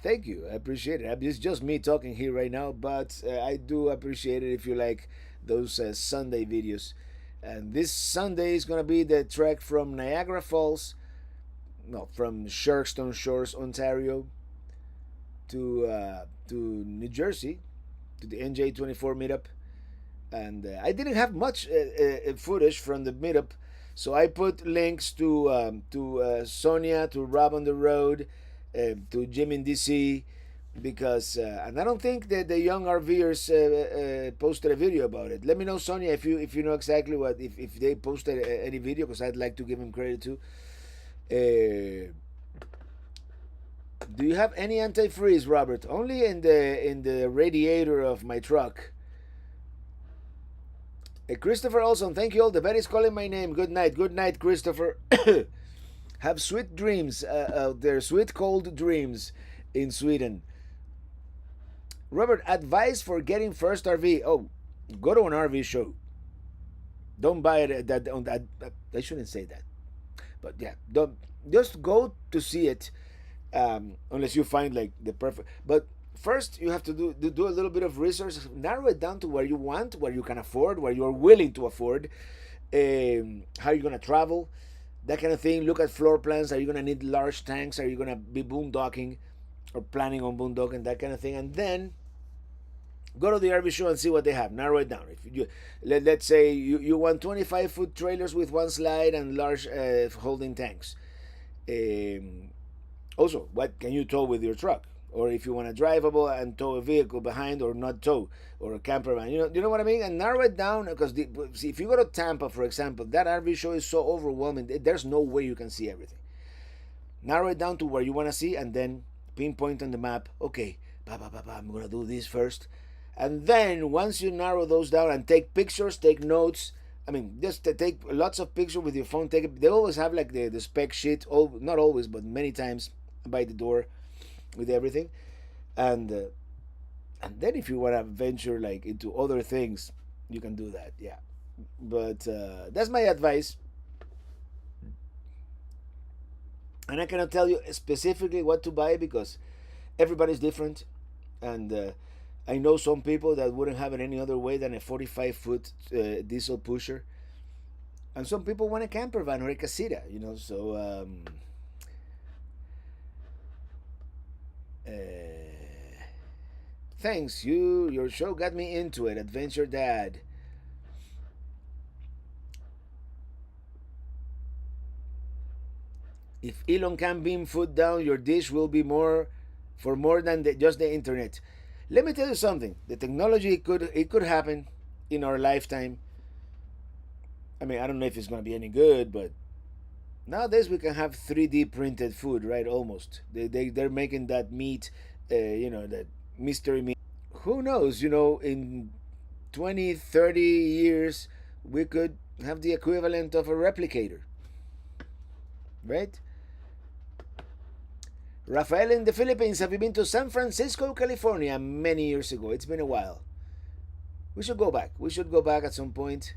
Thank you. I appreciate it. It's just me talking here right now, but I do appreciate it if you like those Sunday videos. And this Sunday is going to be the trek from Niagara Falls, no, from Sharkstone Shores, Ontario, to New Jersey, to the NJ24 meetup. And I didn't have much footage from the meetup, so I put links to Sonia, to Rob on the Road, to Jim in DC, because and I don't think that the young RVers posted a video about it. Let me know, Sonia, if you know exactly what, if they posted any video, because I'd like to give them credit too. Do you have any antifreeze, Robert? Only in the radiator of my truck. Christopher Olson, thank you all. The bed is calling my name. Good night, Christopher. Have sweet dreams out there, sweet cold dreams in Sweden. Robert, advice for getting first RV. Oh, go to an RV show. Don't buy it on that. I shouldn't say that, but yeah, don't just go to see it, unless you find like the perfect. But first, you have to do a little bit of research, narrow it down to where you want, where you can afford, where you are willing to afford, how you're gonna travel, that kind of thing. Look at floor plans. Are you gonna need large tanks? Are you gonna be boondocking or planning on boondocking, that kind of thing? And then go to the RV show and see what they have. Narrow it down. If you let's say you want 25-foot trailers with one slide and large holding tanks. Also, what can you tow with your truck? Or if you want to drivable and tow a vehicle behind, or not tow, or a camper van, you know what I mean? And narrow it down, because see, if you go to Tampa, for example, that RV show is so overwhelming. There's no way you can see everything. Narrow it down to where you want to see, and then pinpoint on the map. Okay, I'm gonna do this first, and then once you narrow those down and take pictures, take notes. I mean, just take lots of pictures with your phone. Take it. They always have like the spec sheet. Not always, but many times by the door, with everything. And then if you want to venture like into other things, you can do that. Yeah, but that's my advice. And I cannot tell you specifically what to buy, because everybody's different. And I know some people that wouldn't have it any other way than a 45-foot diesel pusher, and some people want a camper van or a casita, so thanks. Your show got me into it. Adventure Dad. If Elon can beam food down, your dish will be more than just the internet. Let me tell you something. The technology, it could happen in our lifetime. I mean, I don't know if it's going to be any good, but nowadays we can have 3D printed food, right? Almost. They're making that meat, that mystery meat. Who knows? In 20, 30 years, we could have the equivalent of a replicator, right? Rafael in the Philippines, have you been to San Francisco, California many years ago? It's been a while. We should go back. We should go back at some point.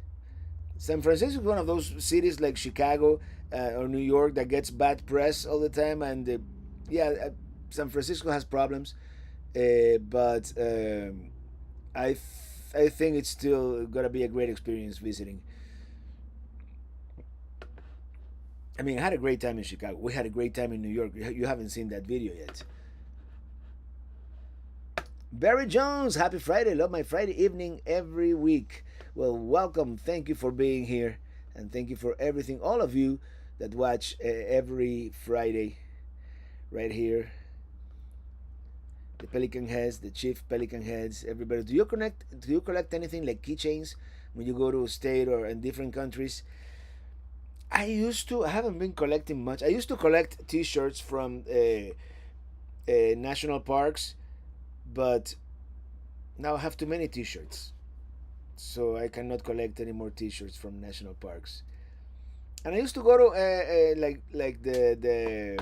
San Francisco is one of those cities like Chicago or New York that gets bad press all the time. And San Francisco has problems. But I think it's still going to be a great experience visiting. I mean, I had a great time in Chicago. We had a great time in New York. You haven't seen that video yet. Barry Jones, happy Friday. Love my Friday evening every week. Well, welcome. Thank you for being here. And thank you for everything. All of you that watch every Friday right here. The Pelican Heads, the Chief Pelican Heads, everybody. Do you collect anything like keychains when you go to a state or in different countries? I haven't been collecting much. I used to collect t-shirts from national parks, but now I have too many t-shirts, so I cannot collect any more t-shirts from national parks. And I used to go to like the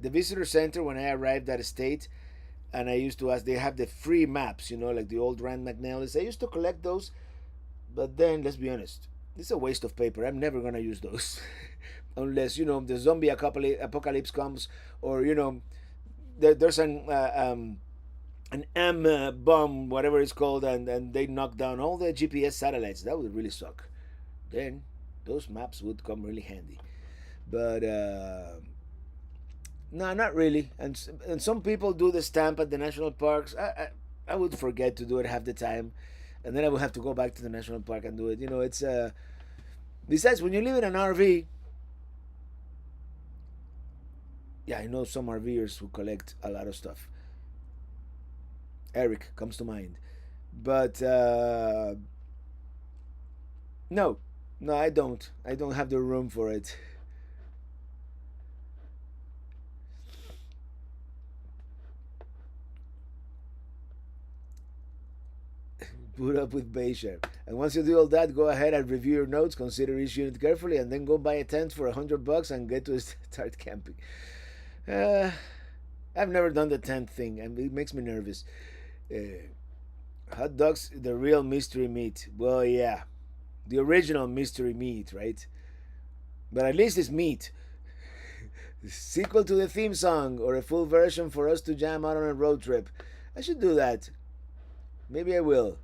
visitor center when I arrived at a state, and I used to ask. They have the free maps, like the old Rand McNally's. I used to collect those, but then let's be honest. It's a waste of paper. I'm never gonna use those. unless the zombie apocalypse comes, or there's an M bomb, whatever it's called, and they knock down all the GPS satellites. That would really suck. Then those maps would come really handy. But no, not really. And some people do the stamp at the national parks. I would forget to do it half the time, and then I would have to go back to the national park and do it. It's besides, when you live in an RV, yeah, I know some RVers who collect a lot of stuff. Eric comes to mind, but no, I don't. I don't have the room for it. Put up with Bayshare. And once you do all that, go ahead and review your notes, consider each unit carefully, and then go buy a tent for $100 and get to start camping. I've never done the tent thing, and it makes me nervous. Hot dogs, the real mystery meat. Well, yeah, the original mystery meat, right? But at least it's meat. Sequel to the theme song, or a full version for us to jam out on a road trip. I should do that. Maybe I will.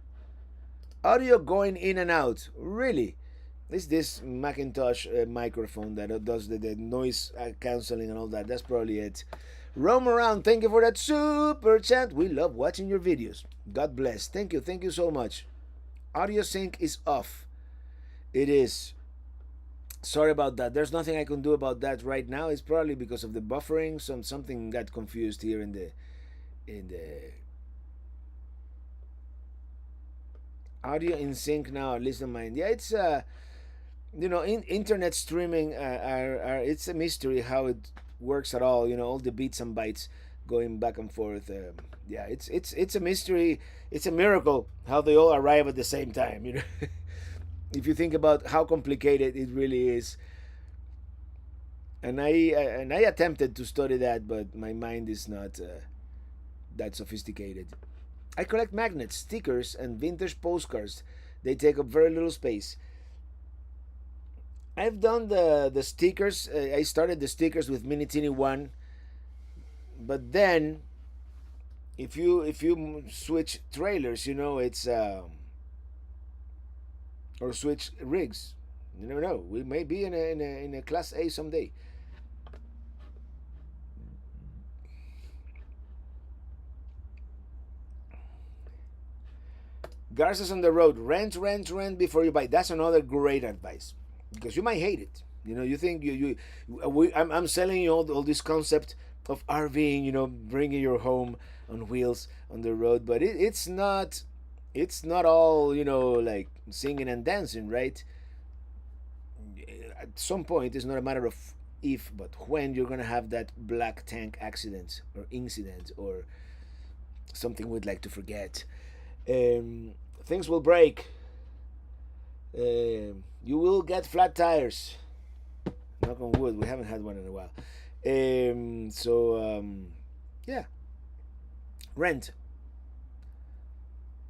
Audio going in and out. Really? It's this Macintosh microphone that does the noise cancelling and all that. That's probably it. Roam around. Thank you for that super chat. We love watching your videos. God bless. Thank you. Thank you so much. Audio sync is off. It is. Sorry about that. There's nothing I can do about that right now. It's probably because of the buffering. Something got confused here in the audio in sync now, at least on mine. Yeah, it's internet streaming it's a mystery how it works at all. All the bits and bytes going back and forth. Yeah, it's a mystery. It's a miracle how they all arrive at the same time. If you think about how complicated it really is. And I attempted to study that, but my mind is not that sophisticated. I collect magnets, stickers, and vintage postcards. They take up very little space. I've done the stickers. I started the stickers with Mini Teeny 1. But then, if you switch trailers, it's or switch rigs. You never know. We may be in a Class A someday. Garza's on the road. Rent before you buy. That's another great advice, because you might hate it. You think I'm selling you all this concept of RVing. Bringing your home on wheels on the road, but it's not all like singing and dancing, right? At some point, it's not a matter of if, but when you're gonna have that black tank accident or incident or something we'd like to forget. Things will break. You will get flat tires. Knock on wood. We haven't had one in a while. Yeah. Rent.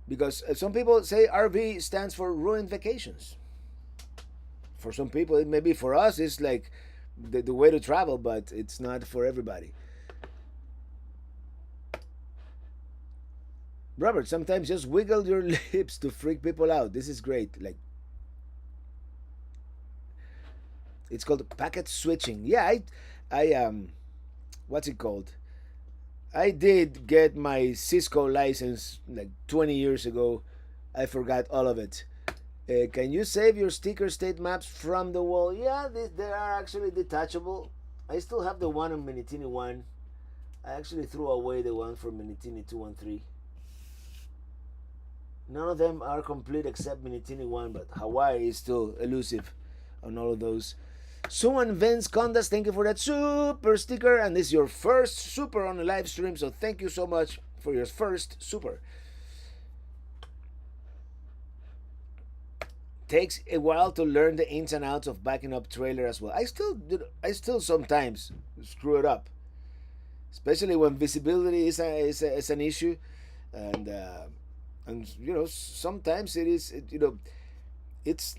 Because some people say RV stands for ruined vacations. For some people, it may be. For us, it's like the way to travel, but it's not for everybody. Robert, sometimes just wiggle your lips to freak people out. This is great. Like, it's called packet switching. Yeah, I what's it called? I did get my Cisco license like 20 years ago. I forgot all of it. Can you save your sticker state maps from the wall? Yeah, they are actually detachable. I still have the one on Minitini 1. I actually threw away the one for Minitini 213. None of them are complete except Minitini 1, but Hawaii is still elusive on all of those. Suan Vince Condas, thank you for that super sticker, and this is your first super on the live stream, so thank you so much for your first super. Takes a while to learn the ins and outs of backing up trailer as well. I still sometimes screw it up, especially when visibility is an issue, and sometimes it's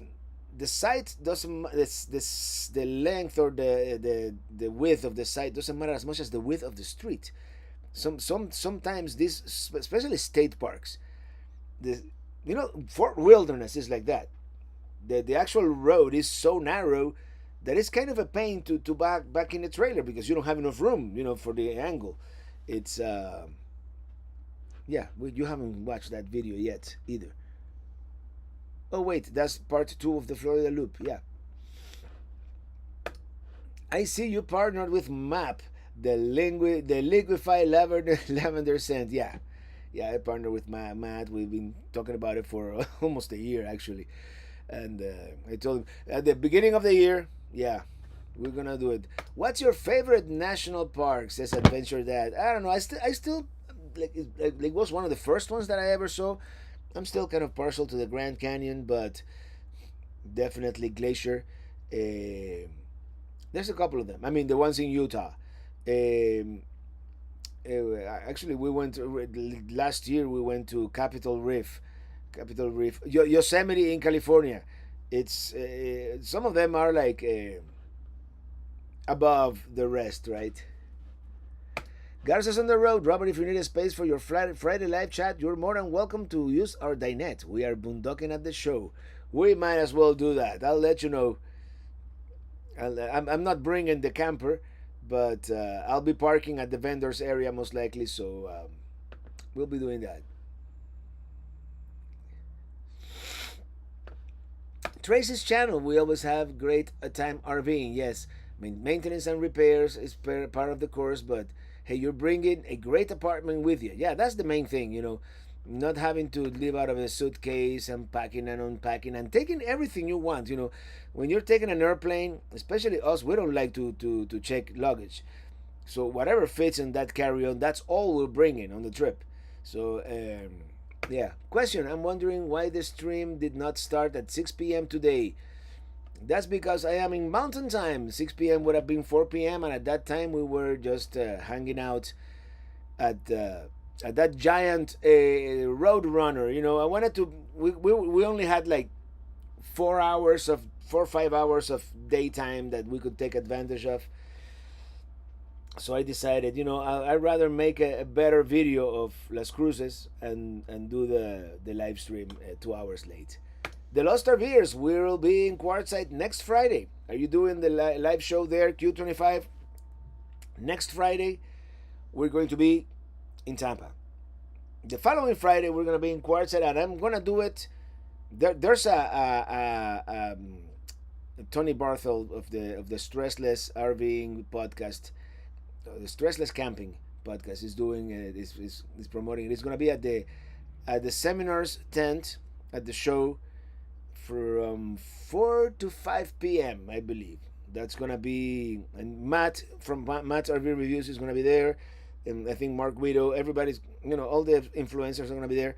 the site doesn't the length or the width of the site doesn't matter as much as the width of the street. Sometimes these, especially state parks, the Fort Wilderness is like that. The actual road is so narrow that it's kind of a pain to back in the trailer because you don't have enough room, for the angle. It's yeah, you haven't watched that video yet either. Oh wait, that's part 2 of the Florida Loop. Yeah. I see you partnered with MAP, the liquefied lavender scent. Yeah. Yeah, I partnered with Matt. We've been talking about it for almost a year actually. And I told him at the beginning of the year, yeah, we're gonna do it. What's your favorite national park? Says Adventure Dad. I don't know. I still like it was one of the first ones that I ever saw. I'm still kind of partial to the Grand Canyon, but definitely Glacier. There's a couple of them. I mean, the ones in Utah. Actually, we went last year. We went to Capitol Reef, Yosemite in California. It's some of them are like above the rest, right? Garza's on the road. Robert, if you need a space for your Friday live chat, you're more than welcome to use our dinette. We are boondocking at the show. We might as well do that. I'll let you know. I'm not bringing the camper, but I'll be parking at the vendors area most likely, so we'll be doing that. Tracy's channel, we always have great time RVing. Yes, I mean, maintenance and repairs is part of the course, but hey, you're bringing a great apartment with you. Yeah, that's the main thing, not having to live out of a suitcase and packing and unpacking and taking everything you want. When you're taking an airplane, especially us, we don't like to check luggage. So whatever fits in that carry-on, that's all we're bringing on the trip. So yeah. Question, I'm wondering why the stream did not start at 6 p.m. today. That's because I am in mountain time. 6 p.m. would have been 4 p.m. and at that time we were just hanging out at that giant road runner. I wanted to. We only had like 4 or 5 hours of daytime that we could take advantage of. So I decided, I'd rather make a better video of Las Cruces and do the live stream 2 hours late. The Lost RVers will be in Quartzsite next Friday. Are you doing the live show there, Q25? Next Friday, we're going to be in Tampa. The following Friday, we're going to be in Quartzsite, and I'm going to do it. There's a Tony Barthel of the Stressless RVing podcast, the Stressless Camping podcast is doing is promoting it. It's going to be at the seminars tent at the show from 4 to 5 p.m. I believe. That's going to be, and Matt from Matt's RV Reviews is going to be there, and I think Mark Guido, everybody's, all the influencers are going to be there.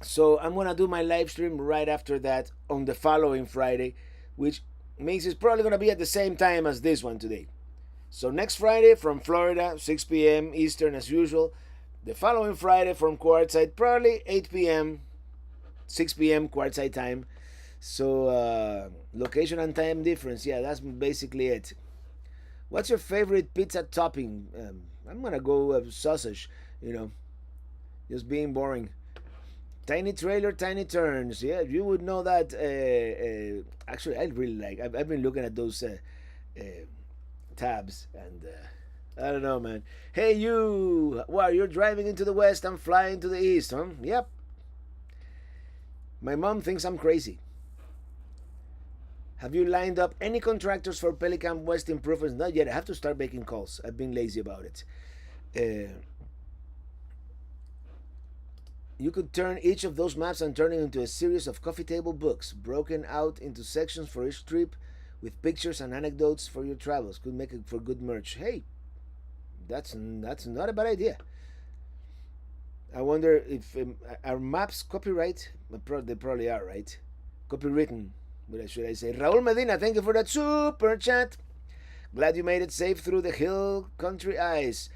So I'm going to do my live stream right after that on the following Friday, which means it's probably going to be at the same time as this one today. So next Friday from Florida, 6 p.m. Eastern as usual. The following Friday from Quartzsite, probably 8 p.m., 6 p.m. Quartzsite time. So location and time difference. Yeah, that's basically it. What's your favorite pizza topping? I'm going to go sausage, just being boring. Tiny trailer, tiny turns. Yeah, you would know that. Actually, I really like. I've been looking at those tabs, and I don't know, man. Hey, you! Wow, you're driving into the west. I'm flying to the east, huh? Yep. My mom thinks I'm crazy. Have you lined up any contractors for Pelican West improvements? Not yet. I have to start making calls. I've been lazy about it. You could turn each of those maps and turn it into a series of coffee table books, broken out into sections for each trip, with pictures and anecdotes for your travels. Could make it for good merch. Hey, that's not a bad idea. I wonder if are maps copyright? They probably are, right? Copywritten. What should I say? Raul Medina, thank you for that super chat. Glad you made it safe through the hill country ice.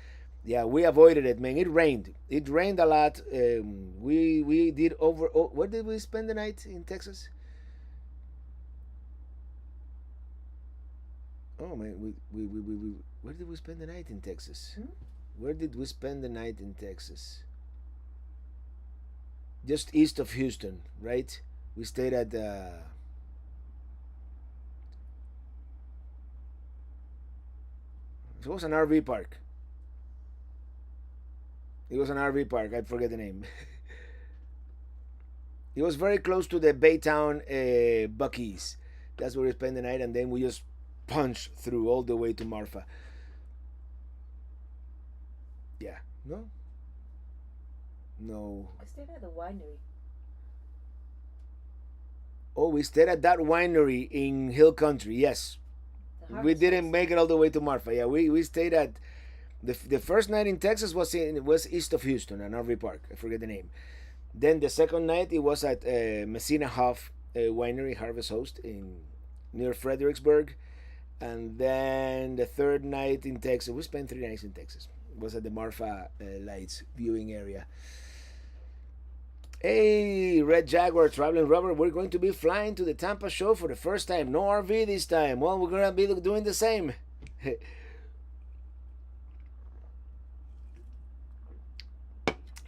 Yeah, we avoided it, man. It rained. It rained a lot. We did over. Where did we spend the night in Texas? Oh man, we where did we spend the night in Texas? Hmm? Where did we spend the night in Texas? Just east of Houston, right? We stayed at it was an RV park. It was an RV park. I forget the name. It was very close to the Baytown Buc-ee's. That's where we spent the night, and then we just punched through all the way to Marfa. Yeah. No. No. I stayed at the winery. Oh, we stayed at that winery in Hill Country. Yes. The We Harvest didn't House. make it all the way to Marfa. Yeah, we stayed at the first night in Texas was east of Houston, an RV park. I forget the name. Then the second night it was at Messina Hoff Winery, Harvest Host in near Fredericksburg, and then the third night in Texas. We spent 3 nights in Texas. It was at the Marfa Lights viewing area. Hey, Red Jaguar, Traveling Rubber, we're going to be flying to the Tampa show for the first time. No RV this time. Well, we're going to be doing the same.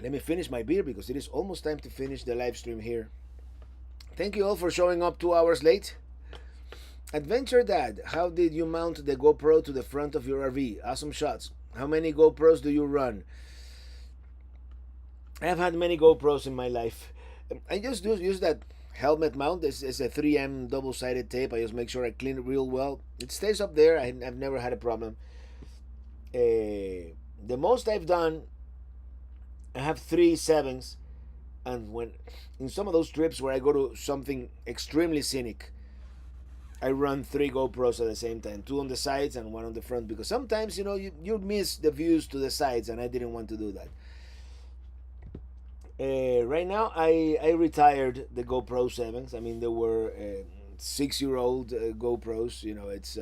Let me finish my beer because it is almost time to finish the live stream here. Thank you all for showing up 2 hours late. Adventure Dad, how did you mount the GoPro to the front of your RV? Awesome shots. How many GoPros do you run? I've had many GoPros in my life. I just use that helmet mount. It's a 3M double-sided tape. I just make sure I clean it real well. It stays up there. I've never had a problem. The most I've done, I have 3 7s, and when in some of those trips where I go to something extremely scenic, I run 3 GoPros at the same time, 2 on the sides and 1 on the front, because sometimes you miss the views to the sides, and I didn't want to do that. Right now, I retired the GoPro 7s. I mean, they were 6-year-old GoPros. It's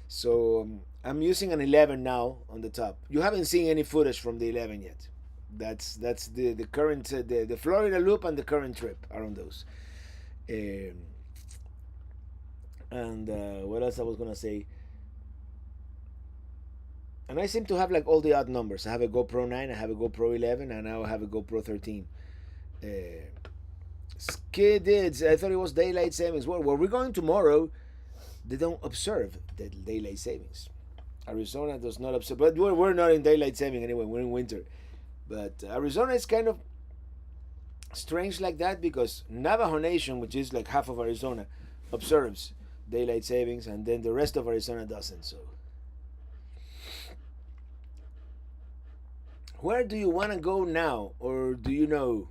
so I'm using an 11 now on the top. You haven't seen any footage from the 11 yet. That's the current the Florida loop and the current trip are on those. And what else I was gonna say? And I seem to have like all the odd numbers. I have a GoPro 9, I have a GoPro 11, and now I have a GoPro 13. Skidids, I thought it was daylight savings. Well, where we're going tomorrow, they don't observe the daylight savings. Arizona does not observe, but we're not in daylight saving anyway. We're in winter. But Arizona is kind of strange like that because Navajo Nation, which is like half of Arizona, observes daylight savings, and then the rest of Arizona doesn't. So, where do you want to go now, or do you know?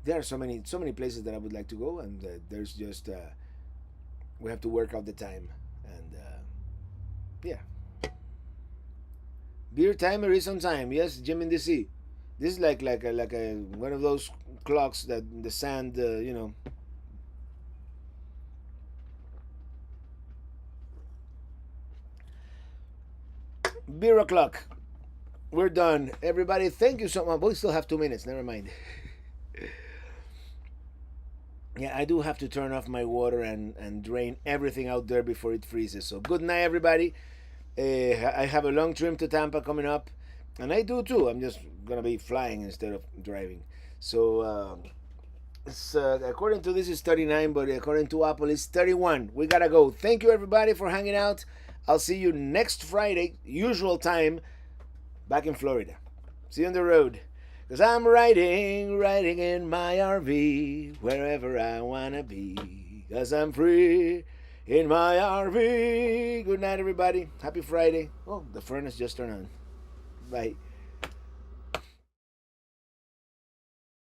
There are so many places that I would like to go, and there's just we have to work out the time, and yeah. Beer timer is on time. Yes, Jim in the sea. This is like a one of those clocks that the sand, Beer o'clock. We're done. Everybody, thank you so much. We still have 2 minutes. Never mind. Yeah, I do have to turn off my water and drain everything out there before it freezes. So good night, everybody. I have a long trip to Tampa coming up, and I do too. I'm just gonna be flying instead of driving. So according to this is 39, but according to Apple it's 31. We gotta go. Thank you everybody for hanging out. I'll see you next Friday, usual time, back in Florida. See you on the road. Cause I'm riding in my RV, wherever I wanna be. Cause I'm free in my RV. Good night, everybody. Happy Friday. Oh, the furnace just turned on. Bye.